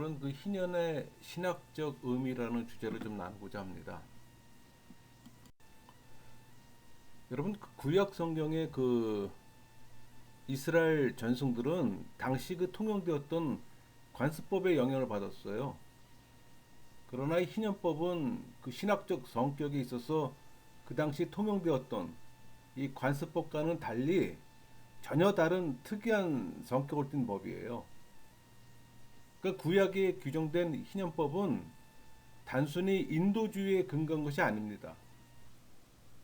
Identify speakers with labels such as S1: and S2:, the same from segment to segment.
S1: 오늘은 그 희년의 신학적 의미라는 주제를 좀 나누고자 합니다. 여러분, 그 구약 성경의 그 이스라엘 전승들은 당시 그 통용되었던 관습법의 영향을 받았어요. 그러나 이 희년법은 그 신학적 성격에 있어서 그 당시 통용되었던 이 관습법과는 달리 전혀 다른 특이한 성격을 띤 법이에요. 그 구약에 규정된 희년법은 단순히 인도주의에 근거한 것이 아닙니다.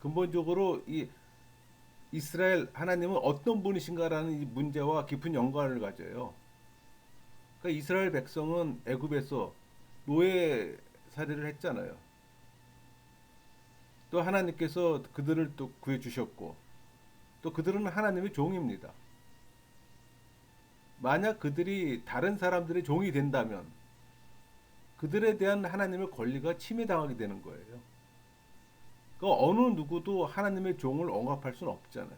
S1: 근본적으로 이 이스라엘 하나님은 어떤 분이신가라는 이 문제와 깊은 연관을 가져요. 그러니까 이스라엘 백성은 애굽에서 노예 살이를 했잖아요. 또 하나님께서 그들을 또 구해 주셨고, 또 그들은 하나님의 종입니다. 만약 그들이 다른 사람들의 종이 된다면 그들에 대한 하나님의 권리가 침해당하게 되는 거예요. 그 어느 누구도 하나님의 종을 억압할 수는 없잖아요.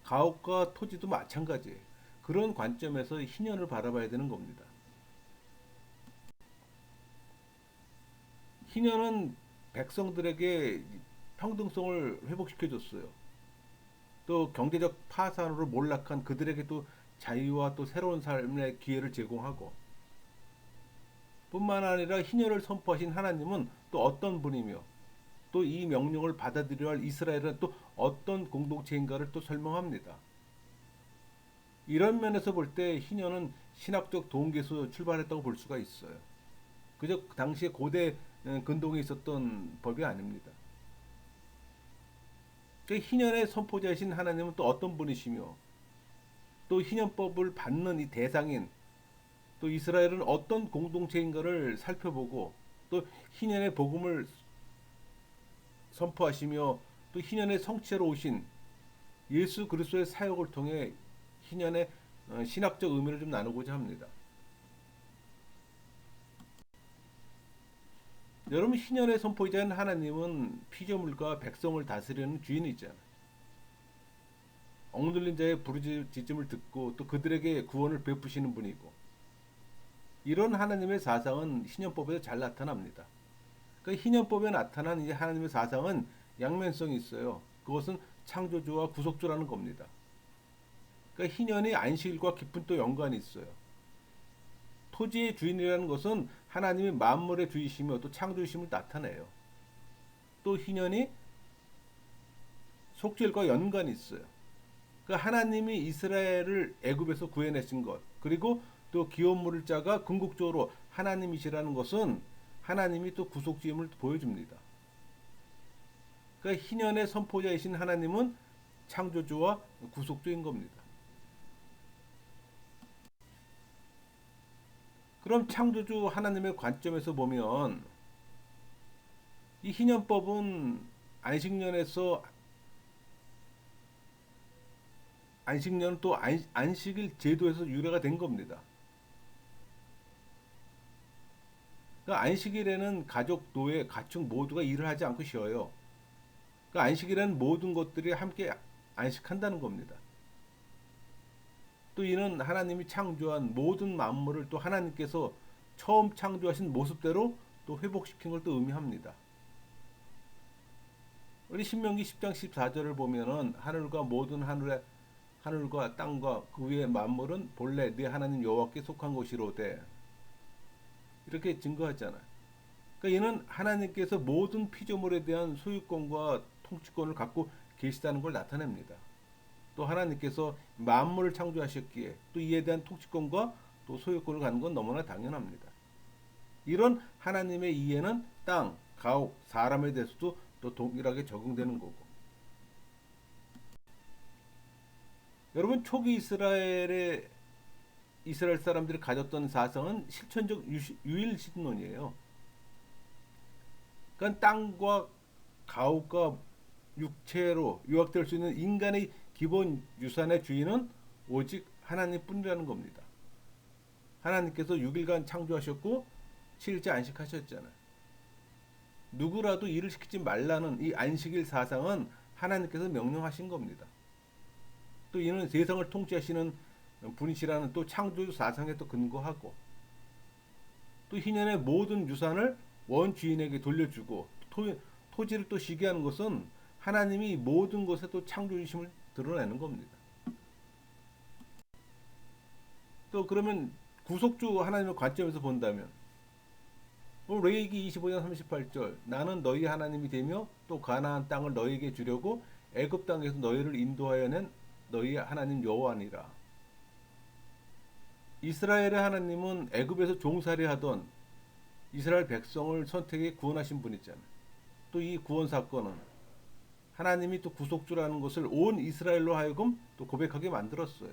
S1: 가옥과 토지도 마찬가지예요. 그런 관점에서 희년을 바라봐야 되는 겁니다. 희년은 백성들에게 평등성을 회복시켜줬어요. 또 경제적 파산으로 몰락한 그들에게 또 자유와 또 새로운 삶의 기회를 제공하고, 뿐만 아니라 희년을 선포하신 하나님은 또 어떤 분이며 또 이 명령을 받아들여야 할 이스라엘은 또 어떤 공동체인가를 또 설명합니다. 이런 면에서 볼 때 희년은 신학적 동기에서 출발했다고 볼 수가 있어요. 그저 당시에 고대 근동에 있었던 법이 아닙니다. 희년의 선포자이신 하나님은 또 어떤 분이시며 또 희년법을 받는 이 대상인 또 이스라엘은 어떤 공동체인가를 살펴보고 또 희년의 복음을 선포하시며 또 희년의 성취로 오신 예수 그리스도의 사역을 통해 희년의 신학적 의미를 좀 나누고자 합니다. 여러분, 희년의 선포자인 하나님은 피조물과 백성을 다스리는 주인이잖아요. 억눌린 자의 부르짖음을 듣고 또 그들에게 구원을 베푸시는 분이고, 이런 하나님의 사상은 희년법에서 잘 나타납니다. 그 희년법에 나타난 이 하나님의 사상은 양면성이 있어요. 그것은 창조주와 구속주라는 겁니다. 그러니까 희년이 안식일과 깊은 또 연관이 있어요. 토지의 주인이라는 것은 하나님이 만물의 주이시며 또 창조이심을 나타내요. 또 희년이 속죄일과 연관이 있어요. 그러니까 하나님이 이스라엘을 애굽에서 구해내신 것, 그리고 또 기업 물을 자가 궁극적으로 하나님이시라는 것은 하나님이 또 구속주임을 보여줍니다. 그러니까 희년의 선포자이신 하나님은 창조주와 구속주인 겁니다. 그럼 창조주 하나님의 관점에서 보면 이 희년법은 안식년에서 안식년 또 안식일 제도에서 유래가 된 겁니다. 그러니까 안식일에는 가족, 노예, 가축 모두가 일을 하지 않고 쉬어요. 그러니까 안식일에는 모든 것들이 함께 안식한다는 겁니다. 또 이는 하나님이 창조한 모든 만물을 또 하나님께서 처음 창조하신 모습대로 또 회복시킨 걸 또 의미합니다. 우리 신명기 10장 14절을 보면은 하늘과 땅과 그 위의 만물은 본래 네 하나님 여호와께 속한 것이로되 이렇게 증거하잖아요. 그러니까 이는 하나님께서 모든 피조물에 대한 소유권과 통치권을 갖고 계시다는 걸 나타냅니다. 또 하나님께서 만물을 창조하셨기에 또 이에 대한 통치권과 또 소유권을 갖는 건 너무나 당연합니다. 이런 하나님의 이해는 땅, 가옥, 사람에 대해서도 또 동일하게 적용되는 거고. 여러분, 초기 이스라엘 사람들이 가졌던 사상은 실천적 유일신론이에요. 그러니까 땅과 가옥과 육체로 유학될 수 있는 인간의 기본 유산의 주인은 오직 하나님뿐이라는 겁니다. 하나님께서 6일간 창조하셨고 7일째 안식하셨잖아요. 누구라도 일을 시키지 말라는 이 안식일 사상은 하나님께서 명령하신 겁니다. 또 이는 세상을 통치하시는 분이시라는 또 창조 사상에 또 근거하고, 또 희년의 모든 유산을 원주인에게 돌려주고 토지를 또 쉬게 하는 것은 하나님이 모든 것에 또 창조주심을 드러내는 겁니다. 또 그러면 구속주 하나님의 관점에서 본다면 레위기 25장 38절 나는 너희 하나님이 되며 또 가나안 땅을 너희에게 주려고 애굽 땅에서 너희를 인도하여 낸 너희 하나님 여호와니라. 이스라엘의 하나님은 애굽에서 종살이하던 이스라엘 백성을 선택해 구원하신 분이잖아요. 또 이 구원 사건은 하나님이 또 구속주라는 것을 온 이스라엘로 하여금 또 고백하게 만들었어요.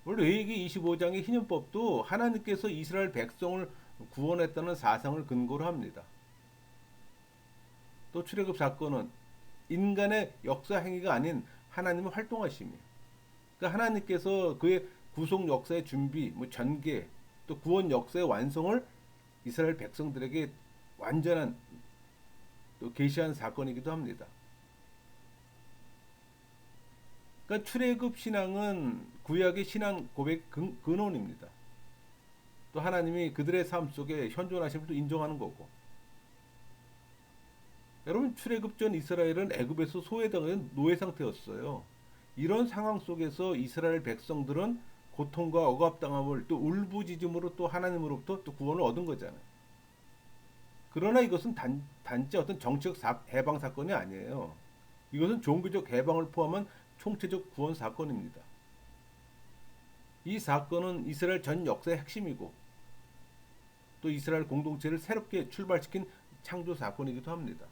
S1: 원래 레위기 25장의 희년법도 하나님께서 이스라엘 백성을 구원했다는 사상을 근거로 합니다. 또 출애굽 사건은 인간의 역사 행위가 아닌 하나님의 활동하심이에요. 그러니까 하나님께서 그의 구속 역사의 준비, 전개, 또 구원 역사의 완성을 이스라엘 백성들에게 완전한 또 계시한 사건이기도 합니다. 그러니까 출애굽 신앙은 구약의 신앙 고백 근원입니다. 또 하나님이 그들의 삶 속에 현존하심을 또 인정하는 거고. 여러분 출애굽 전 이스라엘은 애굽에서 소외당한 노예 상태였어요. 이런 상황 속에서 이스라엘 백성들은 고통과 억압당함을 또 울부짖음으로 또 하나님으로부터 또 구원을 얻은 거잖아요. 그러나 이것은 단지 어떤 정치적 해방 사건이 아니에요. 이것은 종교적 해방을 포함한 총체적 구원 사건입니다. 이 사건은 이스라엘 전 역사의 핵심이고 또 이스라엘 공동체를 새롭게 출발시킨 창조 사건이기도 합니다.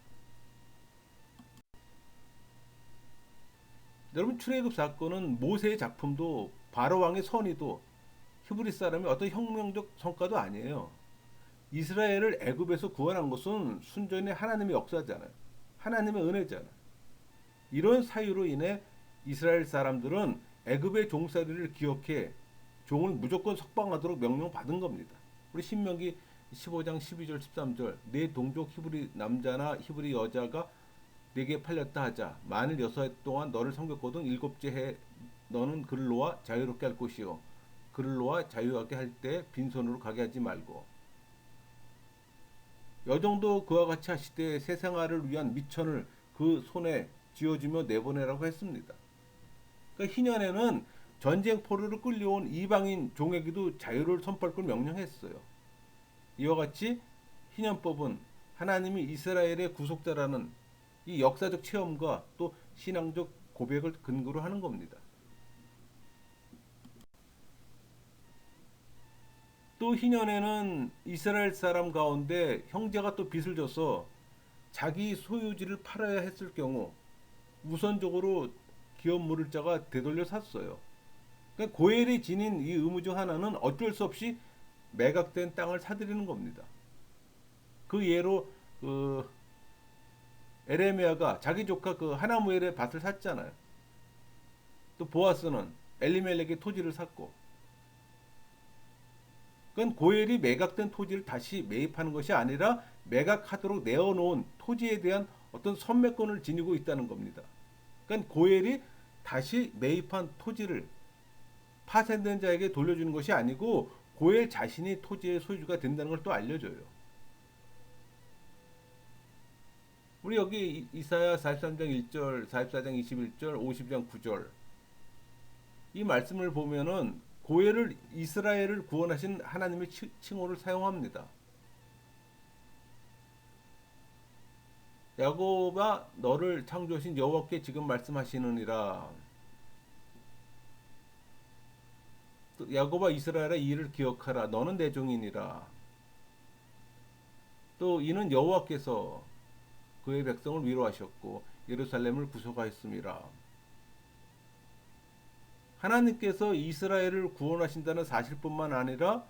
S1: 여러분 출애굽 사건은 모세의 작품도 바로 왕의 선의도 히브리 사람의 어떤 혁명적 성과도 아니에요. 이스라엘을 애굽에서 구원한 것은 순전히 하나님의 역사잖아요. 하나님의 은혜잖아요. 이런 사유로 인해 이스라엘 사람들은 애굽의 종살이를 기억해 종을 무조건 석방하도록 명령받은 겁니다. 우리 신명기 15장 12절 13절 내 동족 히브리 남자나 히브리 여자가 내게 팔렸다 하자. 만일 6해 동안 너를 섬겼거든 7째 해 너는 그를 놓아 자유롭게 할 것이요. 그를 놓아 자유하게 할 때 빈손으로 가게 하지 말고. 여정도 그와 같이 하시되 새 생활을 위한 미천을 그 손에 쥐어주며 내보내라고 했습니다. 그러니까 희년에는 전쟁 포로로 끌려온 이방인 종에게도 자유를 선포할 걸 명령했어요. 이와 같이 희년법은 하나님이 이스라엘의 구속자라는 이 역사적 체험과 또 신앙적 고백을 근거로 하는 겁니다. 또 희년에는 이스라엘 사람 가운데 형제가 또 빚을 져서 자기 소유지를 팔아야 했을 경우 우선적으로 기업 물을 자가 되돌려 샀어요. 그러니까 고엘이 지닌 이 의무 중 하나는 어쩔 수 없이 매각된 땅을 사들이는 겁니다. 그 예로 에레미야가 자기 조카 하나무엘의 밭을 샀잖아요. 또 보아스는 엘리멜렉의 토지를 샀고. 그건 고엘이 매각된 토지를 다시 매입하는 것이 아니라 매각하도록 내어놓은 토지에 대한 어떤 선매권을 지니고 있다는 겁니다. 그러니까 고엘이 다시 매입한 토지를 파생된 자에게 돌려주는 것이 아니고 고엘 자신이 토지의 소유주가 된다는 걸 또 알려줘요. 우리 여기 이사야 43장 1절, 44장 21절, 50장 9절 이 말씀을 보면은 고엘을 이스라엘을 구원하신 하나님의 칭호를 사용합니다. 야곱아 너를 창조하신 여호와께 지금 말씀하시느니라. 야곱아 이스라엘아 이 일을 기억하라. 너는 내 종이니라. 또 이는 여호와께서 그의 백성을 위로하셨고 예루살렘을 구속하였음이라. 하나님께서 이스라엘을 구원하신다는 사실뿐만 아니라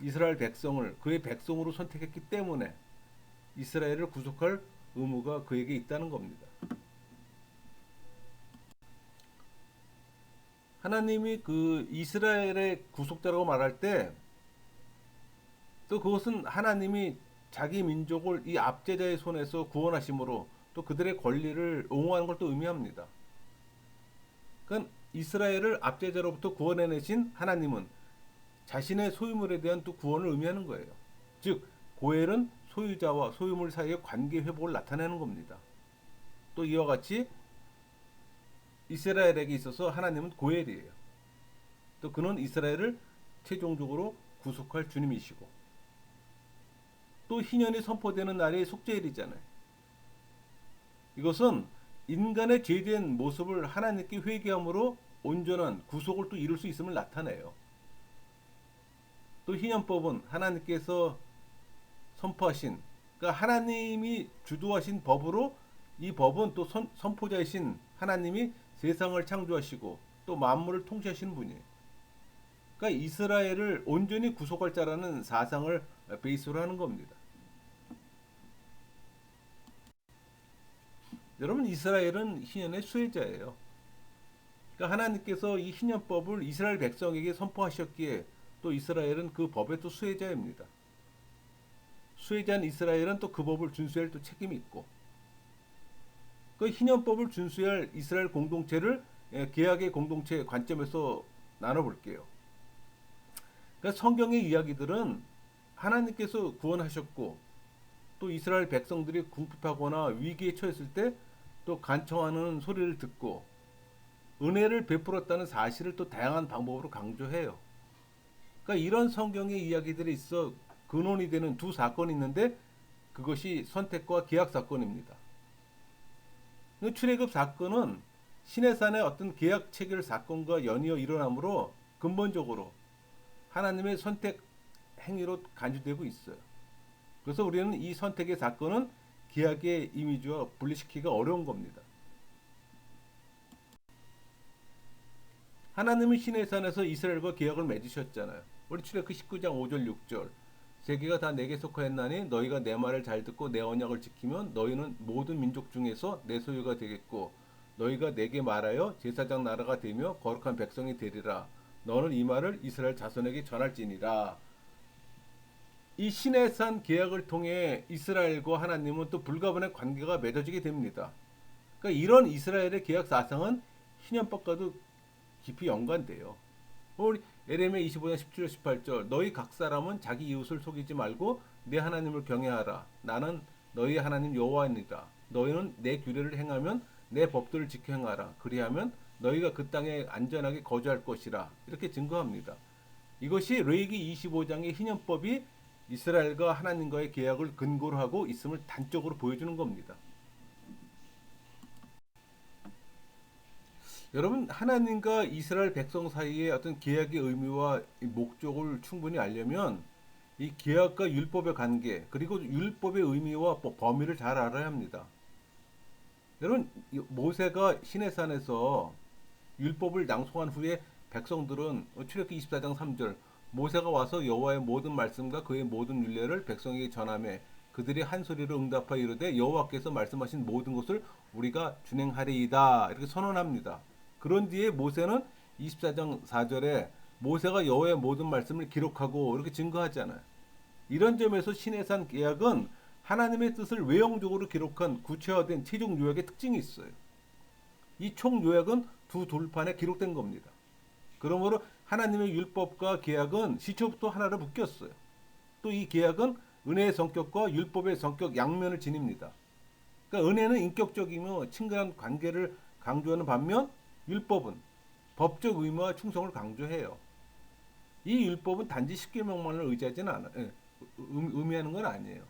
S1: 이스라엘 백성을 그의 백성으로 선택했기 때문에 이스라엘을 구속할 의무가 그에게 있다는 겁니다. 하나님이 이스라엘의 구속자라고 말할 때 또 그것은 하나님이 자기 민족을 이 압제자의 손에서 구원하심으로 또 그들의 권리를 옹호하는 걸 또 의미합니다. 그러니까 이스라엘을 압제자로부터 구원해내신 하나님은 자신의 소유물에 대한 또 구원을 의미하는 거예요. 즉 고엘은 소유자와 소유물 사이의 관계 회복을 나타내는 겁니다. 또 이와 같이 이스라엘에게 있어서 하나님은 고엘이에요. 또 그는 이스라엘을 최종적으로 구속할 주님이시고 또 희년이 선포되는 날이 속죄일이잖아요. 이것은 인간의 죄된 모습을 하나님께 회개함으로 온전한 구속을 또 이룰 수 있음을 나타내요. 또 희년법은 하나님께서 선포하신, 그러니까 하나님이 주도하신 법으로 이 법은 또 선포자이신 하나님이 세상을 창조하시고 또 만물을 통치하시는 분이에요. 그러니까 이스라엘을 온전히 구속할 자라는 사상을 베이스로 하는 겁니다. 여러분, 이스라엘은 희년의 수혜자예요. 그러니까 하나님께서 이 희년법을 이스라엘 백성에게 선포하셨기에 또 이스라엘은 그 법의 또 수혜자입니다. 수혜자인 이스라엘은 또 그 법을 준수할 또 책임이 있고, 그 희년법을 준수할 이스라엘 공동체를 개혁의 공동체 관점에서 나눠볼게요. 그러니까 성경의 이야기들은 하나님께서 구원하셨고 또 이스라엘 백성들이 궁핍하거나 위기에 처했을 때 또 간청하는 소리를 듣고 은혜를 베풀었다는 사실을 또 다양한 방법으로 강조해요. 그러니까 이런 성경의 이야기들이 있어 근원이 되는 두 사건이 있는데 그것이 선택과 계약 사건입니다. 출애굽 사건은 시내산의 어떤 계약 체결 사건과 연이어 일어나므로 근본적으로 하나님의 선택 행위로 간주되고 있어요. 그래서 우리는 이 선택의 사건은 계약의 이미지와 분리시키기가 어려운 겁니다. 하나님은 시내산에서 이스라엘과 계약을 맺으셨잖아요. 우리 출애굽 19장 5절 6절 세계가 다 내게 속하였나니 너희가 내 말을 잘 듣고 내 언약을 지키면 너희는 모든 민족 중에서 내 소유가 되겠고 너희가 내게 말하여 제사장 나라가 되며 거룩한 백성이 되리라. 너는 이 말을 이스라엘 자손에게 전할지니라. 이 시내산 계약을 통해 이스라엘과 하나님은 또 불가분의 관계가 맺어지게 됩니다. 그러니까 이런 이스라엘의 계약 사상은 희년법과도 깊이 연관돼요. 우리 에레미야 25장 17절 18절 너희 각 사람은 자기 이웃을 속이지 말고 내 하나님을 경외하라. 나는 너희 하나님 여호와입니다. 너희는 내 규례를 행하면 내 법들을 지켜 행하라. 그리하면 너희가 그 땅에 안전하게 거주할 것이라. 이렇게 증거합니다. 이것이 레위기 25장의 희년법이 이스라엘과 하나님과의 계약을 근거로 하고 있음을 단적으로 보여주는 겁니다. 여러분, 하나님과 이스라엘 백성 사이의 어떤 계약의 의미와 목적을 충분히 알려면 이 계약과 율법의 관계 그리고 율법의 의미와 범위를 잘 알아야 합니다. 여러분, 모세가 시내산에서 율법을 낭송한 후에 백성들은 출애굽기 24장 3절 모세가 와서 여호와의 모든 말씀과 그의 모든 율례를 백성에게 전하매 그들이 한 소리로 응답하여 이르되 여호와께서 말씀하신 모든 것을 우리가 준행하리이다. 이렇게 선언합니다. 그런 뒤에 모세는 24장 4절에 모세가 여호와의 모든 말씀을 기록하고 이렇게 증거하잖아요. 이런 점에서 시내산 계약은 하나님의 뜻을 외형적으로 기록한 구체화된 최종 요약의 특징이 있어요. 이 총 요약은 두 돌판에 기록된 겁니다. 그러므로 하나님의 율법과 계약은 시초부터 하나로 묶였어요. 또 이 계약은 은혜의 성격과 율법의 성격 양면을 지닙니다. 그러니까 은혜는 인격적이며 친근한 관계를 강조하는 반면 율법은 법적 의무와 충성을 강조해요. 이 율법은 단지 십계명만을 의지하지는 않아요. 의미하는 건 아니에요.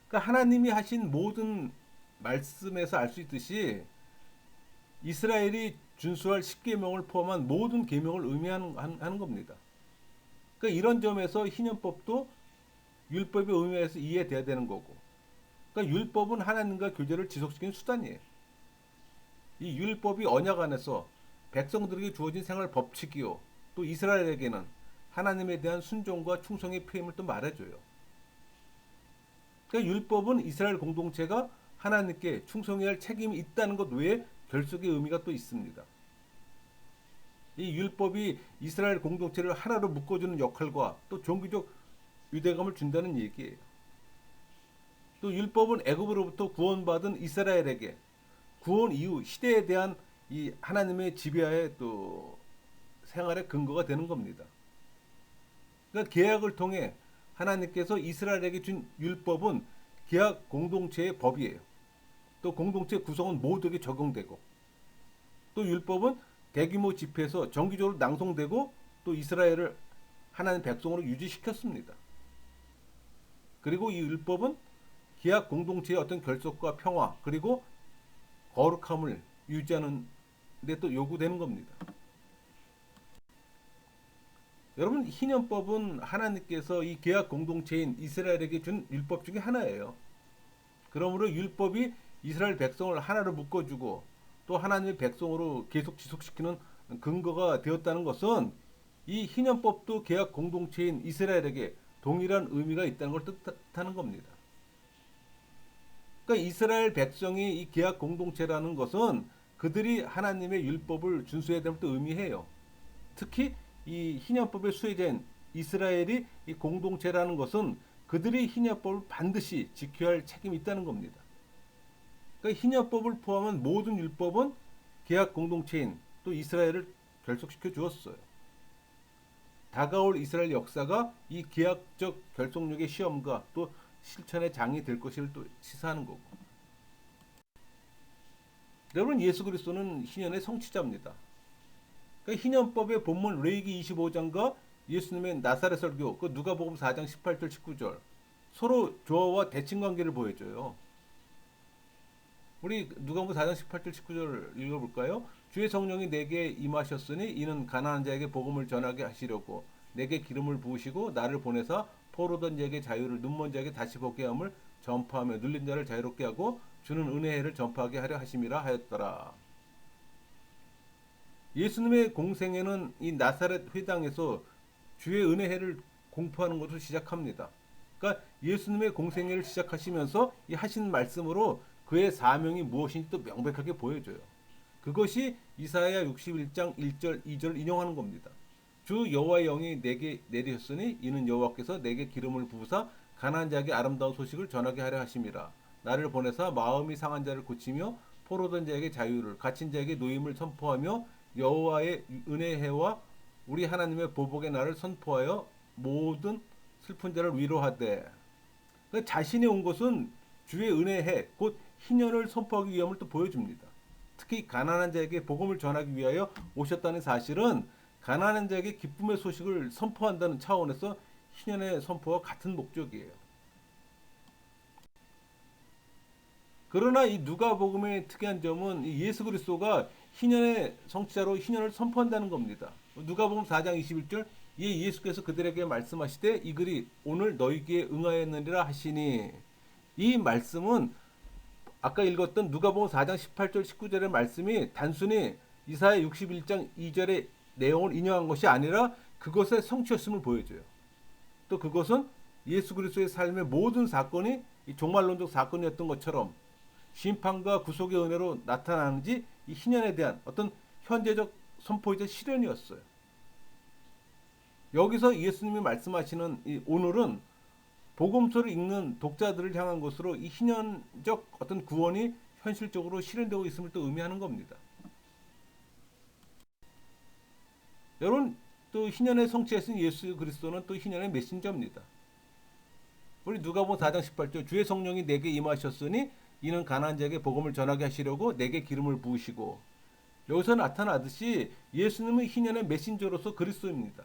S1: 그러니까 하나님이 하신 모든 말씀에서 알 수 있듯이 이스라엘이 준수할 십계명을 포함한 모든 계명을 의미하는 겁니다. 그러니까 이런 점에서 희년법도 율법의 의미에서 이해돼야 되는 거고, 그러니까 율법은 하나님과 교제를 지속시키는 수단이에요. 이 율법이 언약 안에서 백성들에게 주어진 생활 법칙이요, 또 이스라엘에게는 하나님에 대한 순종과 충성의 표임을 또 말해줘요. 그러니까 율법은 이스라엘 공동체가 하나님께 충성해야 할 책임이 있다는 것 외에 결속의 의미가 또 있습니다. 이 율법이 이스라엘 공동체를 하나로 묶어주는 역할과 또 종교적 유대감을 준다는 얘기예요. 또 율법은 애굽으로부터 구원받은 이스라엘에게 구원 이후 시대에 대한 이 하나님의 지배하에 또 생활의 근거가 되는 겁니다. 그러니까 계약을 통해 하나님께서 이스라엘에게 준 율법은 계약 공동체의 법이에요. 또 공동체 구성은 모두에게 적용되고, 또 율법은 대규모 집회에서 정기적으로 낭송되고, 또 이스라엘을 하나님 백성으로 유지시켰습니다. 그리고 이 율법은 계약 공동체의 어떤 결속과 평화, 그리고 거룩함을 유지하는 데 또 요구되는 겁니다. 여러분, 희년법은 하나님께서 이 계약 공동체인 이스라엘에게 준 율법 중에 하나예요. 그러므로 율법이 이스라엘 백성을 하나로 묶어주고 또 하나님의 백성으로 계속 지속시키는 근거가 되었다는 것은 이 희년법도 계약 공동체인 이스라엘에게 동일한 의미가 있다는 걸 뜻하는 겁니다. 그러니까 이스라엘 백성이 이 계약 공동체라는 것은 그들이 하나님의 율법을 준수해야 됨을 또 의미해요. 특히 이 희년법의 수혜자인 이스라엘이 이 공동체라는 것은 그들이 희년법을 반드시 지켜야 할 책임이 있다는 겁니다. 그러니까 희년법을 포함한 모든 율법은 계약 공동체인 또 이스라엘을 결속시켜 주었어요. 다가올 이스라엘 역사가 이 계약적 결속력의 시험과 또 실천의 장이 될 것을 또 시사하는 거고. 여러분, 예수 그리스도는 희년의 성취자입니다. 그러니까 희년법의 본문 레위기 25장과 예수님의 나사렛 설교, 그 누가복음 4장 18절 19절 서로 조화와 대칭 관계를 보여줘요. 우리 누가복음 4장 18절 19절 읽어볼까요? 주의 성령이 내게 임하셨으니 이는 가난한 자에게 복음을 전하게 하시려고 내게 기름을 부으시고 나를 보내사 포로된 자에게 자유를, 눈먼 자에게 다시 보게 함을 전파하며 눌린 자를 자유롭게 하고 주는 은혜를 전파하게 하려 하심이라 하였더라. 예수님의 공생애는 이 나사렛 회당에서 주의 은혜를 공포하는 것으로 시작합니다. 그러니까 예수님의 공생애를 시작하시면서 이 하신 말씀으로 그의 사명이 무엇인지 또 명백하게 보여줘요. 그것이 이사야 61장 1절 2절 인용하는 겁니다. 주 여호와의 영이 내게 내리셨으니 이는 여호와께서 내게 기름을 부으사 가난한 자에게 아름다운 소식을 전하게 하려 하심이라. 나를 보내사 마음이 상한 자를 고치며 포로된 자에게 자유를, 갇힌 자에게 노임을 선포하며 여호와의 은혜해와 우리 하나님의 보복의 날을 선포하여 모든 슬픈 자를 위로하되. 그러니까 자신이 온 것은 주의 은혜해 곧 희년을 선포하기 위함을 또 보여줍니다. 특히 가난한 자에게 복음을 전하기 위하여 오셨다는 사실은 가난한 자에게 기쁨의 소식을 선포한다는 차원에서 희년의 선포와 같은 목적이에요. 그러나 이 누가복음의 특이한 점은 이 예수 그리스도가 희년의 성취자로 희년을 선포한다는 겁니다. 누가복음 4장 21절 이에 예수께서 그들에게 말씀하시되 이 글이 오늘 너희에게 응하였느니라 하시니, 이 말씀은 아까 읽었던 누가복음 4장 18절 19절의 말씀이 단순히 이사야 61장 2절의 내용을 인용한 것이 아니라 그것의 성취였음을 보여줘요. 또 그것은 예수 그리스도의 삶의 모든 사건이 종말론적 사건이었던 것처럼 심판과 구속의 은혜로 나타나는지 이 희년에 대한 어떤 현재적 선포이자 실현이었어요. 여기서 예수님이 말씀하시는 이 오늘은 복음서를 읽는 독자들을 향한 것으로 이 희년적 어떤 구원이 현실적으로 실현되고 있음을 또 의미하는 겁니다. 여러분, 또 희년의 성취하신 예수 그리스도는 또 희년의 메신저입니다. 우리 누가복음 4장 18절 주의 성령이 내게 임하셨으니 이는 가난한 자에게 복음을 전하게 하시려고 내게 기름을 부으시고, 여기서 나타나듯이 예수님은 희년의 메신저로서 그리스도입니다.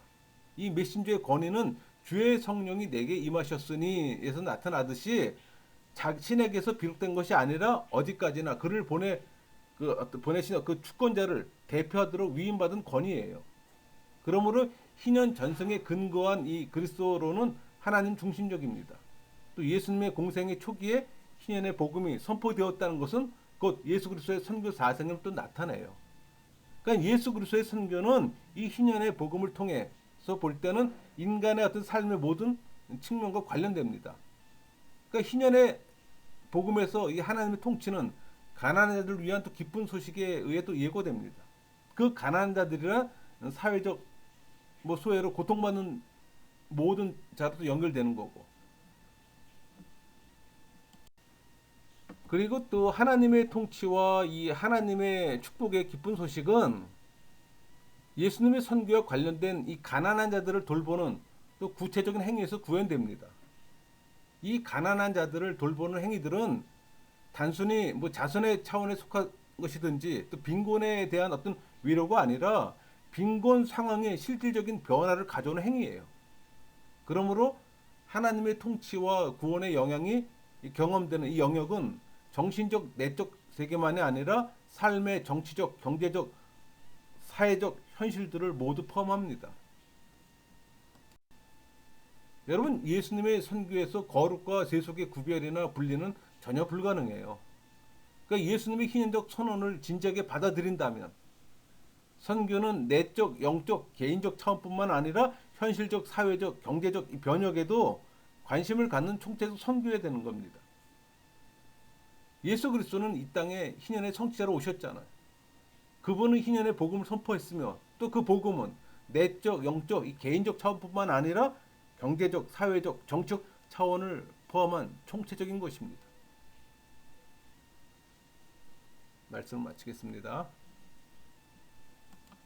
S1: 이 메신저의 권위는 주의 성령이 내게 임하셨으니 에서 나타나듯이 자신에게서 비롯된 것이 아니라 어디까지나 그를 보내신 그 주권자를 대표하도록 위임받은 권위예요. 그러므로 희년 전승에 근거한 이 그리스도로는 하나님 중심적입니다. 또 예수님의 공생의 초기에 희년의 복음이 선포되었다는 것은 곧 예수 그리스도의 선교 사상을 또 나타내요. 그러니까 예수 그리스도의 선교는 이 희년의 복음을 통해서 볼 때는 인간의 어떤 삶의 모든 측면과 관련됩니다. 그러니까 희년의 복음에서 이 하나님의 통치는 가난한 자들을 위한 또 기쁜 소식에 의해 또 예고됩니다. 그 가난한 자들이란 사회적 소외로 고통받는 모든 자로도 연결되는 거고, 그리고 또 하나님의 통치와 이 하나님의 축복의 기쁜 소식은 예수님의 선교와 관련된 이 가난한 자들을 돌보는 또 구체적인 행위에서 구현됩니다. 이 가난한 자들을 돌보는 행위들은 단순히 뭐 자선의 차원에 속한 것이든지 또 빈곤에 대한 어떤 위로가 아니라 빈곤 상황의 실질적인 변화를 가져오는 행위예요. 그러므로 하나님의 통치와 구원의 영향이 경험되는 이 영역은 정신적, 내적 세계만이 아니라 삶의 정치적, 경제적, 사회적 현실들을 모두 포함합니다. 여러분, 예수님의 선교에서 거룩과 세속의 구별이나 분리는 전혀 불가능해요. 그러니까 예수님의 희년적 선언을 진지하게 받아들인다면 선교는 내적, 영적, 개인적 차원뿐만 아니라 현실적, 사회적, 경제적 변혁에도 관심을 갖는 총체적 선교해야 되는 겁니다. 예수 그리스도는 이 땅에 희년의 성취자로 오셨잖아요. 그분은 희년의 복음을 선포했으며 또 그 복음은 내적, 영적, 개인적 차원뿐만 아니라 경제적, 사회적, 정치적 차원을 포함한 총체적인 것입니다. 말씀을 마치겠습니다.